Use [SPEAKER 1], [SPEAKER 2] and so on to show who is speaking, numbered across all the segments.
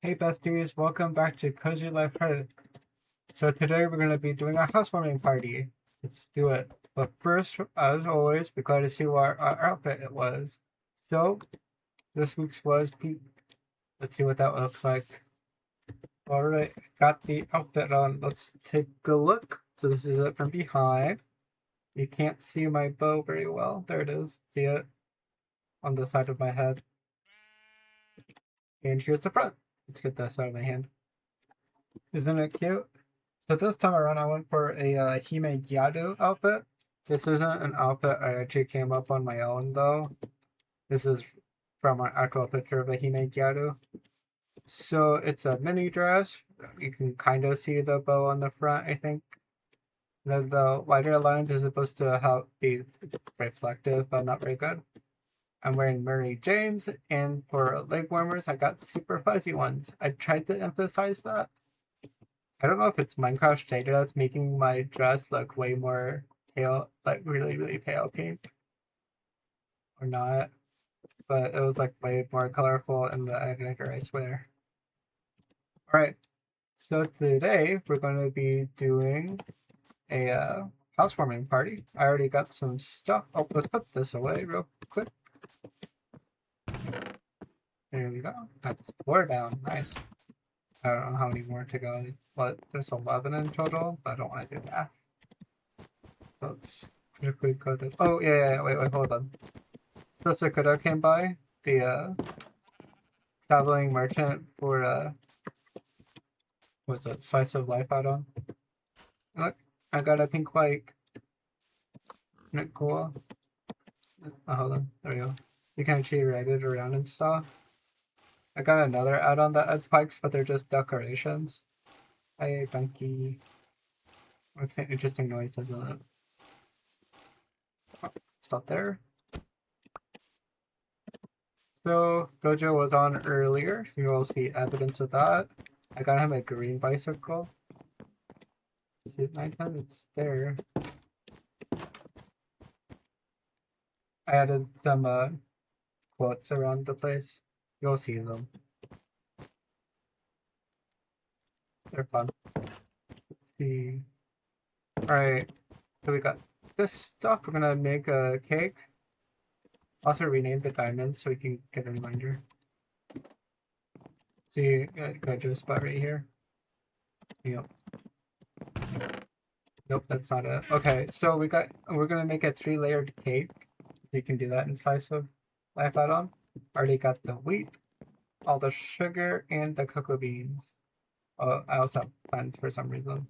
[SPEAKER 1] Hey besties, welcome back to Cozy Life Hearth. So today we're going to be doing a housewarming party. Let's do it. But first, as always, we got to see what our outfit it was. So this week's was pink. Let's see what that looks like. Alright, got the outfit on. Let's take a look. So this is it from behind. You can't see my bow very well. There it is. See it? On the side of my head. And here's the front. Let's get this out of my hand. Isn't it cute? So this time around, I went for a Hime Gyadu outfit. This isn't an outfit I actually came up on my own, though. This is from an actual picture of a Hime Gyadu. So it's a mini dress. You can kind of see the bow on the front, I think. The wider lines is supposed to help be reflective, but not very good. I'm wearing Mary Janes, and for leg warmers, I got super fuzzy ones. I tried to emphasize that. I don't know if it's Minecraft shader that's making my dress look way more pale, like really, really pale pink, or not, but it was like way more colorful in the editor, I swear. Alright, so today we're going to be doing a housewarming party. I already got some stuff. Oh, let's put this away real quick. There we go. That's 4 down. Nice. I don't know how many more to go, but there's 11 in total, but I don't want to do math. So let's quickly go to. Oh, yeah, wait, hold on. So Sakura came by, the traveling merchant for what's that, slice of life add-on. Look, I got a pink bike. Isn't it cool? Oh, hold on, there we go. You can actually ride it around and stuff. I got another add-on that adds bikes, but they're just decorations. Hey, donkey. Makes an interesting noise, doesn't it? Oh, it's not there. So Gojo was on earlier. You will see evidence of that. I got him a green bicycle. Is it nighttime? It's there. I added some quotes around the place. You'll see them. They're fun. Let's see. Alright, so we got this stuff. We're gonna make a cake. Also rename the diamonds so we can get a reminder. See, go to a spot right here. Yep. Nope, that's not it. Okay, so we're gonna make a 3-layered cake. So you can do that in Slice of Life add-on. Already got the wheat, all the sugar, and the cocoa beans. Oh, I also have plans for some reason.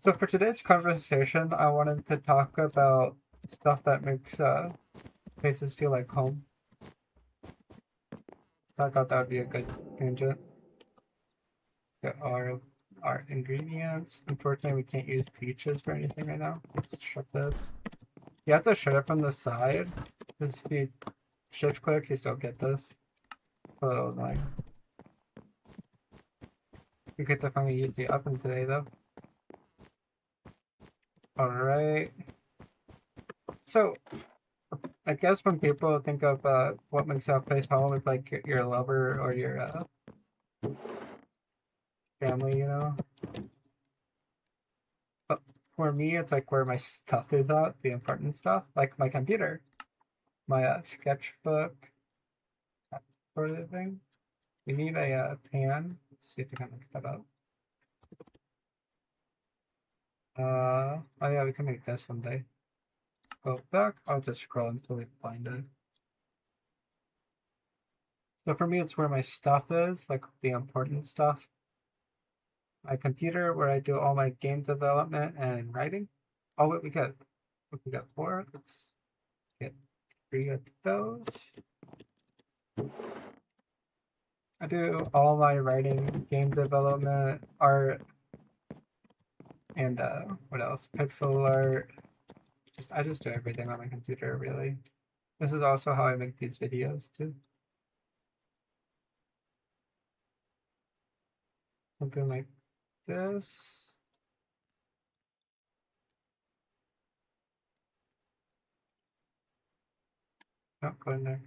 [SPEAKER 1] So for today's conversation, I wanted to talk about stuff that makes places feel like home. So I thought that would be a good tangent. Get our ingredients. Unfortunately, we can't use peaches for anything right now. Let's shut this. You have to shut it from the side. Because if you shift click, you still get this. A little annoying. We get to finally use the oven today, though. Alright. So, I guess when people think of what makes a place home, it's like your lover or your family, you know? But for me, it's like where my stuff is at, the important stuff, like my computer, my sketchbook, that sort of thing. We need a pan. Let's see if we can look that up. Oh yeah, we can make this someday. Go back. I'll just scroll until we find it. So for me, it's where my stuff is, like the important stuff. My computer, where I do all my game development and writing. Oh, what we got? We got 4. Let's get 3 of those. I do all my writing, game development, art, and what else? Pixel art. I just do everything on my computer, really. This is also how I make these videos too. Something like this. Oh, go in there.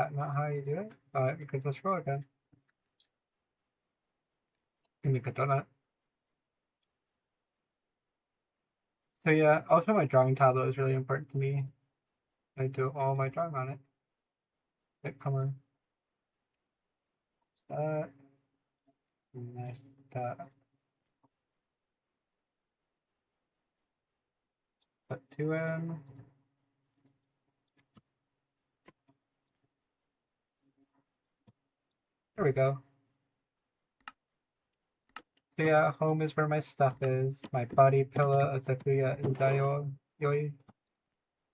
[SPEAKER 1] that not how you do it? Because let's roll again. Give me a donut. So yeah, also my drawing tablet is really important to me. I do all my drawing on it. Come on. That. Nice. That. Put 2 in. There we go. So yeah, home is where my stuff is. My body pillow, Asakuya, Izayo, Yoi,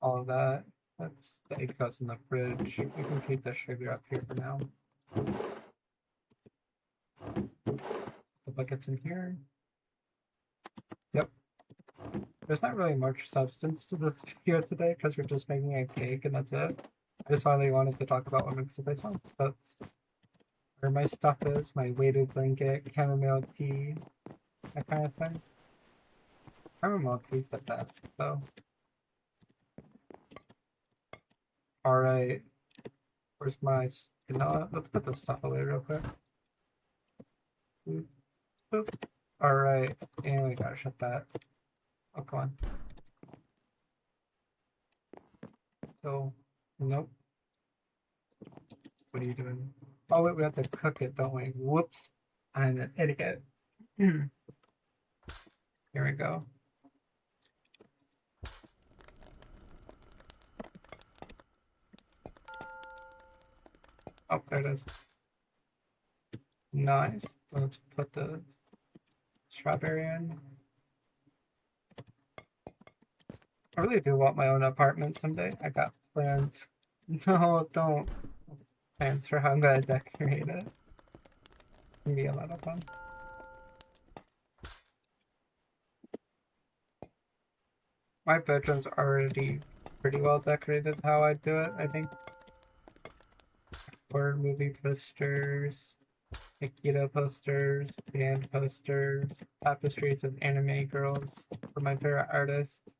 [SPEAKER 1] all of that. That's the egg goes in the fridge. We can keep the sugar up here for now. The bucket's in here. Yep. There's not really much substance to this video today because we're just making a cake and that's it. I just finally wanted to talk about what makes a place home. That's where my stuff is, my weighted blanket, chamomile tea, that kind of thing. Chamomile tea's the best, though. Alright. Where's my... You know what? Let's put this stuff away real quick. Boop. Boop. Alright. And we gotta shut that. Oh, come on. So, nope. What are you doing? Oh, wait, we have to cook it, don't we? Whoops. I'm an idiot. Here we go. Oh, there it is. Nice. Let's put the strawberry in. I really do want my own apartment someday. I got plans. No, don't. Plans for how I'm gonna decorate it. It's gonna be a lot of fun. My bedroom's already pretty well decorated how I do it, I think. Horror movie posters, Aikido posters, band posters, tapestries of anime girls for my favorite artist.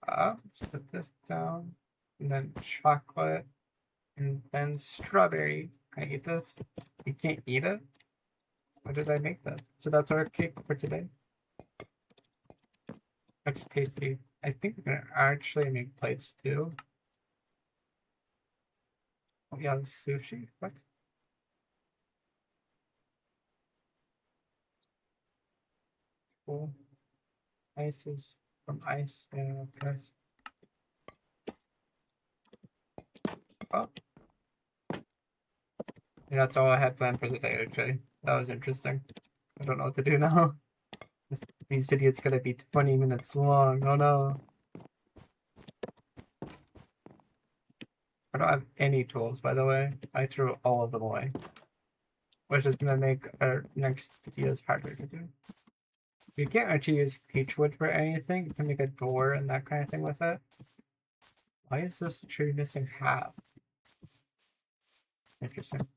[SPEAKER 1] Let's put this down. And then chocolate. And then strawberry. Can I eat this? You can't eat it? Why did I make this? So that's our cake for today. Looks tasty. I think we're gonna actually make plates too. Oh yeah, sushi? What? Cool. Ice is from ice. Yeah, guys. Oh. Yeah, that's all I had planned for the day, actually. That was interesting. I don't know what to do now. These videos gotta be 20 minutes long. Oh no. I don't have any tools, by the way. I threw all of them away. Which is gonna make our next videos harder to do. You can't actually use peach wood for anything. You can make a door and that kind of thing with it. Why is this tree missing half? Interesting.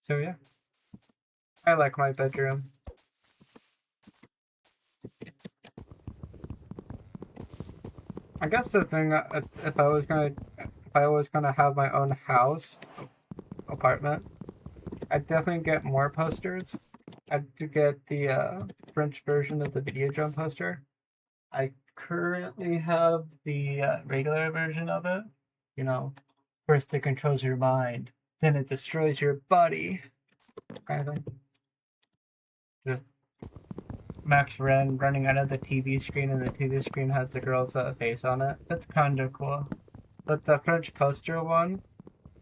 [SPEAKER 1] So yeah. I like my bedroom. I guess the thing, if I was gonna have my own house, apartment, I'd definitely get more posters. I'd get the French version of the video drum poster. I currently have the regular version of it. You know, first it controls your mind, then it destroys your body, kind of thing. Just Max Ren running out of the TV screen, and the TV screen has the girl's face on it. That's kind of cool. But the French poster one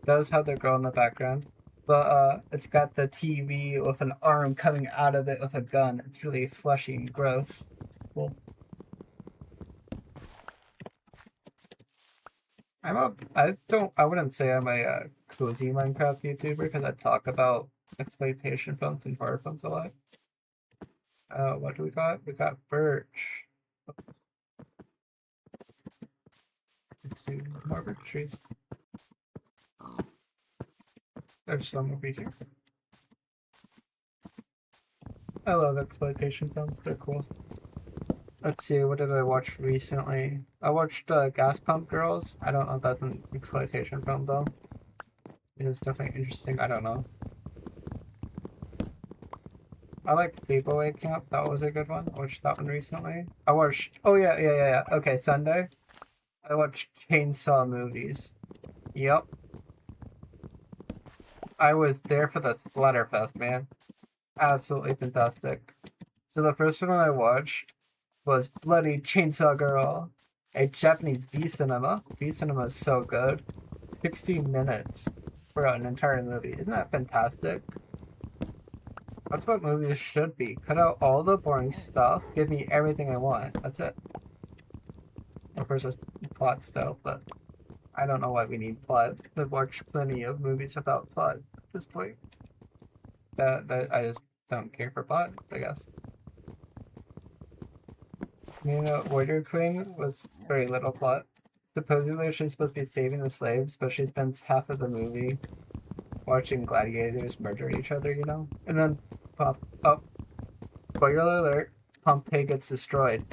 [SPEAKER 1] does have the girl in the background. But it's got the TV with an arm coming out of it with a gun. It's really fleshy and gross. Cool. I wouldn't say I'm a cozy Minecraft YouTuber because I talk about exploitation films and horror films a lot. What do we got? We got birch. Let's do more birch trees. There's some over here. I love exploitation films, they're cool. Let's see, what did I watch recently? I watched Gas Pump Girls. I don't know if that's an exploitation film though. It's definitely interesting. I don't know. I liked Sleepaway Camp. That was a good one. I watched that one recently. I watched. Oh yeah. Okay, Sunday. I watched Chainsaw Movies. Yep. I was there for the Splatterfest, man. Absolutely fantastic. So the first one I watched was Bloody Chainsaw Girl, a Japanese V cinema. V cinema is so good. 60 minutes for an entire movie. Isn't that fantastic? That's what movies should be. Cut out all the boring stuff. Give me everything I want. That's it. Of course, there's plot still, but I don't know why we need plot. I've watched plenty of movies without plot at this point. That I just don't care for plot, I guess. Warrior Queen was very little plot. Supposedly she's supposed to be saving the slaves, but she spends half of the movie watching gladiators murder each other, you know? And then pop up. Spoiler alert, Pompeii gets destroyed.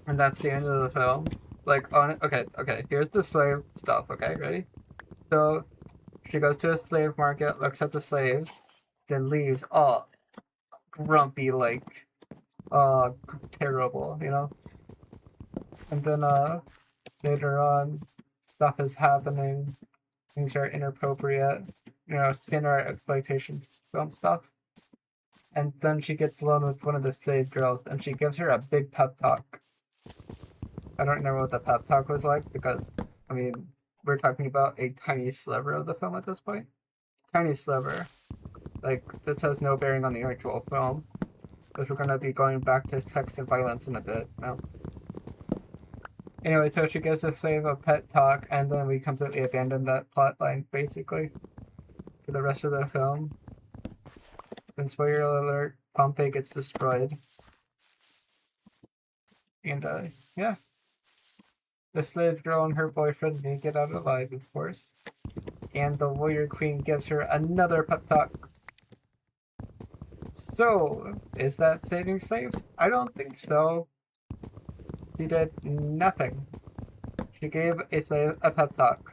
[SPEAKER 1] And that's the end of the film. Like on it. Okay, here's the slave stuff, okay, ready? So she goes to a slave market, looks at the slaves, then leaves all grumpy, like terrible, you know? And then later on stuff is happening, things are inappropriate, you know, Skinner exploitation film stuff. And then she gets alone with one of the slave girls and she gives her a big pep talk. I don't remember what the pep talk was like because, I mean, we're talking about a tiny sliver of the film at this point. Tiny sliver. Like, this has no bearing on the actual film. Because we're going to be going back to sex and violence in a bit, you know? Anyway, so she gives the slave a pet talk, and then we completely abandon that plot line, basically, for the rest of the film. Then, spoiler alert, Pompeii gets destroyed. And, yeah. The slave girl and her boyfriend make it out alive, of course. And the warrior queen gives her another pep talk. So, is that saving slaves? I don't think so. She did nothing. She gave a slave a pep talk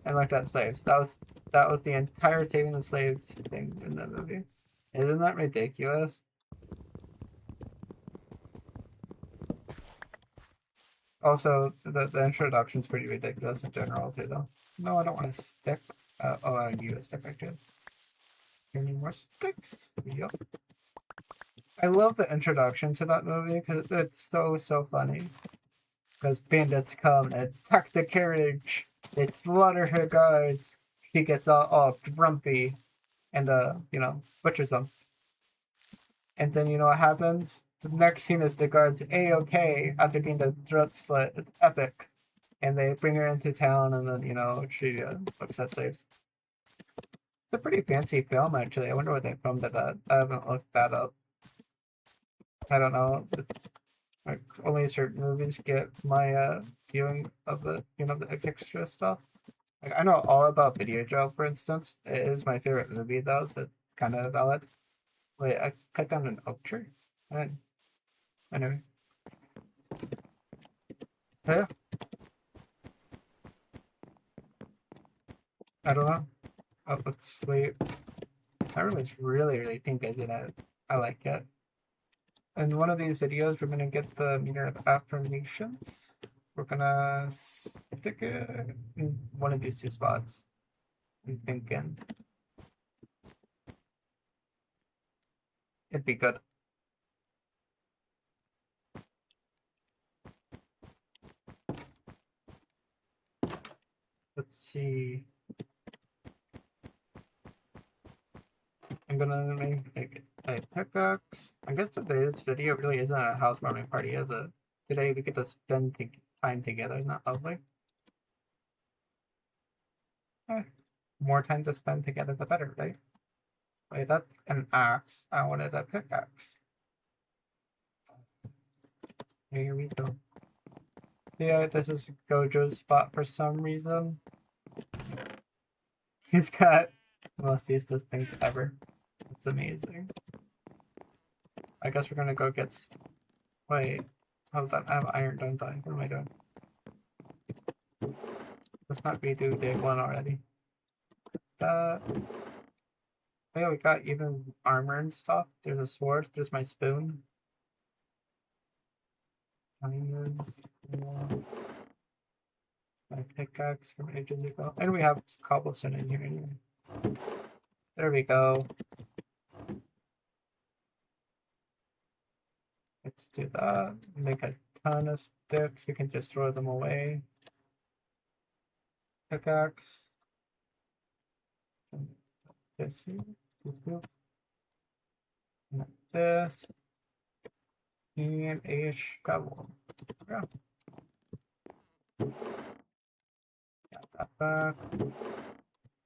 [SPEAKER 1] and looked at slaves. That was the entire saving the slaves thing in the movie. Isn't that ridiculous? Also, the introduction's pretty ridiculous in general too, though. No, I don't want a stick. Oh, I need a stick actually. You need more sticks? Yup. I love the introduction to that movie because it's so funny. Because bandits come and attack the carriage. They slaughter her guards. She gets all grumpy and, you know, butchers them. And then, you know what happens? The next scene is the guards A-okay after getting the throat slit. It's epic. And they bring her into town and then, you know, she looks at slaves. It's a pretty fancy film, actually. I wonder what they filmed it at. I haven't looked that up. I don't know. It's like only certain movies get my viewing of the, you know, the extra stuff. Like, I know all about Video Joe, for instance. It is my favorite movie, though, so it's kind of valid. Wait, I cut down an oak tree? Anyway. Yeah. I don't know. Oh, let's sleep. That room is really pink, isn't it? I like it. In one of these videos, we're going to get the meter of affirmations. We're going to stick it in one of these two spots. I'm thinking it'd be good. Let's see. I'm gonna make a pickaxe. I guess today's video really isn't a housewarming party, is it? Today we get to spend time together, isn't that lovely? More time to spend together, the better, right? Wait, that's an axe. I wanted a pickaxe. Here we go. Yeah, this is Gojo's spot for some reason. He's got the most useless things ever. It's amazing. I guess we're gonna go get... Wait, how's that? I have iron, don't I? What am I doing? Let's not redo day one already. Oh yeah, we got even armor and stuff. There's a sword. There's my spoon. Diamonds. My pickaxe from ages ago. And we have cobblestone in here anyway. There we go. Let's do that. Make a ton of sticks. We can just throw them away. Pickaxe. This here. And this. And a shovel. Yeah. Got that back.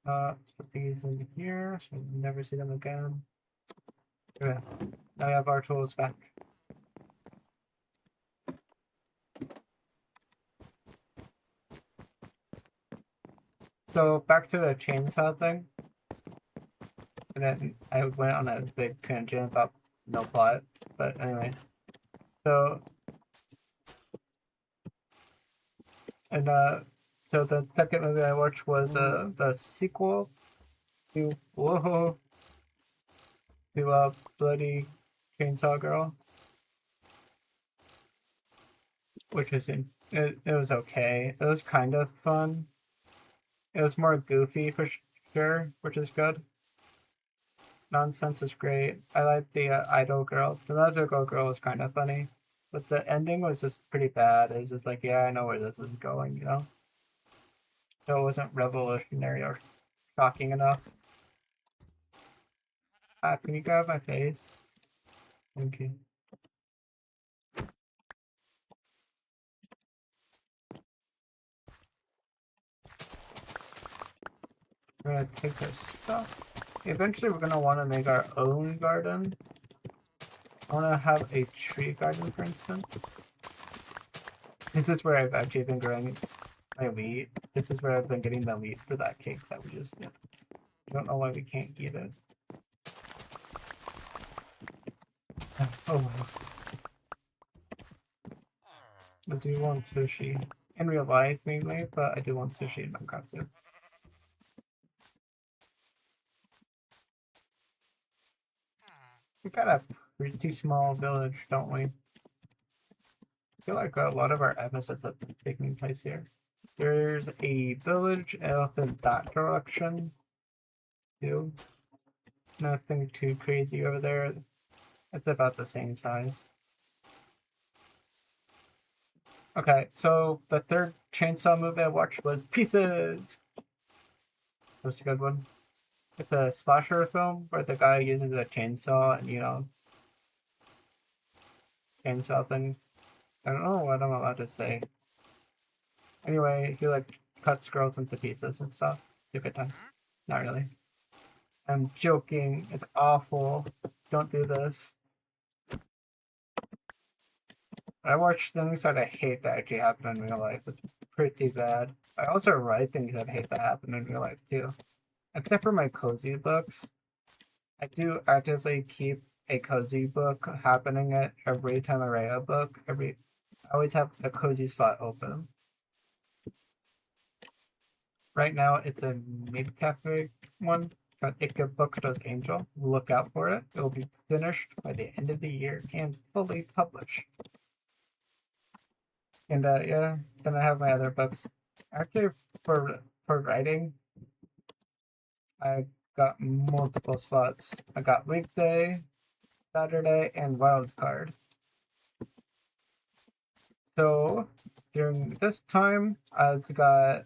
[SPEAKER 1] Let's put these in here so we never see them again. Okay. Now we have our tools back. So back to the chainsaw thing. And then I went on a big tangent about no plot. But anyway. So so the second movie I watched was the sequel to Bloody Chainsaw Girl. Which is it was okay. It was kind of fun. It was more goofy for sure, which is good. Nonsense is great. I like the idol girl. The magical girl was kind of funny, but the ending was just pretty bad. It's just like, yeah, I know where this is going, you know. So it wasn't revolutionary or shocking enough. Can you grab my face? Thank you. We're gonna take this stuff. Eventually, we're gonna want to make our own garden. I want to have a tree garden, for instance. This is where I've actually been growing my wheat. This is where I've been getting the wheat for that cake that we just did. I don't know why we can't eat it. Oh. I do want sushi. In real life, mainly, but I do want sushi in Minecraft too. We got a pretty small village, don't we? I feel like a lot of our episodes have been taking place here. There's a village up in that direction, too. Nothing too crazy over there. It's about the same size. Okay, so the third chainsaw movie I watched was Pieces. That's a good one. It's a slasher film where the guy uses a chainsaw and, you know, chainsaw things. I don't know what I'm allowed to say. Anyway, he like cuts girls into pieces and stuff. It's a good time. Not really. I'm joking. It's awful. Don't do this. I watch things that I hate that actually happen in real life. It's pretty bad. I also write things that I hate that happen in real life too. Except for my cozy books. I do actively keep a cozy book happening at every time I write a book. I always have a cozy slot open. Right now it's a mid-cafe one. It book does Angel. Look out for it. It will be finished by the end of the year and fully published. And yeah, then I have my other books. Actually, for writing, I got multiple slots. I got weekday, Saturday, and wildcard. So during this time, I've got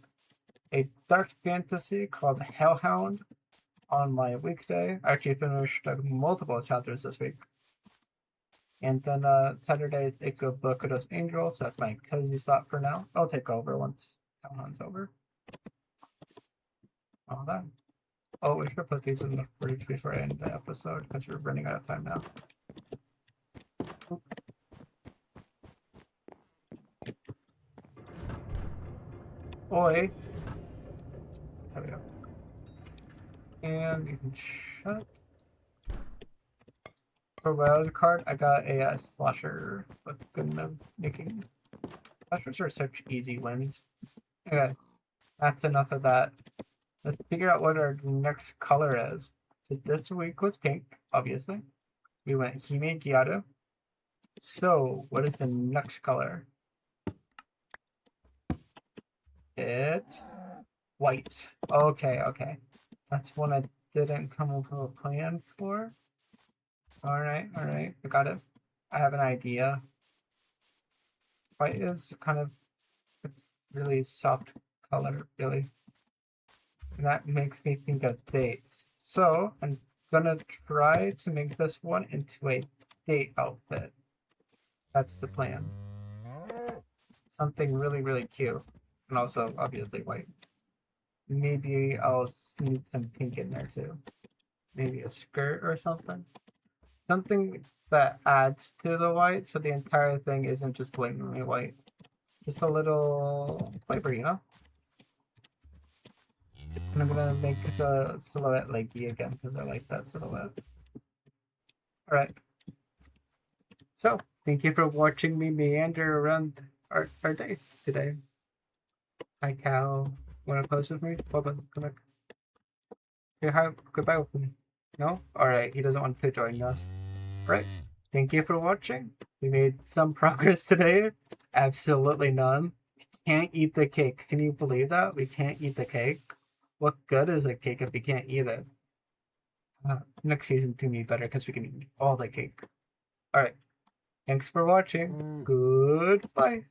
[SPEAKER 1] a dark fantasy called Hellhound on my weekday. I actually finished multiple chapters this week. And then Saturday is a good book of those angels, so that's my cozy slot for now. I'll take over once Hellhound's over. All that. Oh, we should put these in the fridge before I end the episode because we're running out of time now. Oi. There we go. And you can shut. For wild card, I got a slasher. What's good enough making slashers are such easy wins. Okay, that's enough of that. Let's figure out what our next color is. So this week was pink, obviously. We went Hime Gyado. So what is the next color? It's white. Okay, okay. That's one I didn't come up with a plan for. Alright, I got it. I have an idea. White is kind of, it's really soft color, really. And that makes me think of dates. So I'm gonna try to make this one into a date outfit. That's the plan. Something really, really cute. And also, obviously, white. Maybe I'll sneak some pink in there too. Maybe a skirt or something. Something that adds to the white so the entire thing isn't just blatantly white. Just a little flavor, you know? And I'm gonna make the silhouette leggy again because I like that silhouette. Alright. So, thank you for watching me meander around our day today. Hi, Cal. Wanna post with me? Hold on, come back. Say hi, goodbye with me. No? Alright, he doesn't want to join us. Alright, thank you for watching. We made some progress today. Absolutely none. Can't eat the cake. Can you believe that? We can't eat the cake. What good is a cake if we can't eat it? Next season to me better because we can eat all the cake. Alright. Thanks for watching. Goodbye.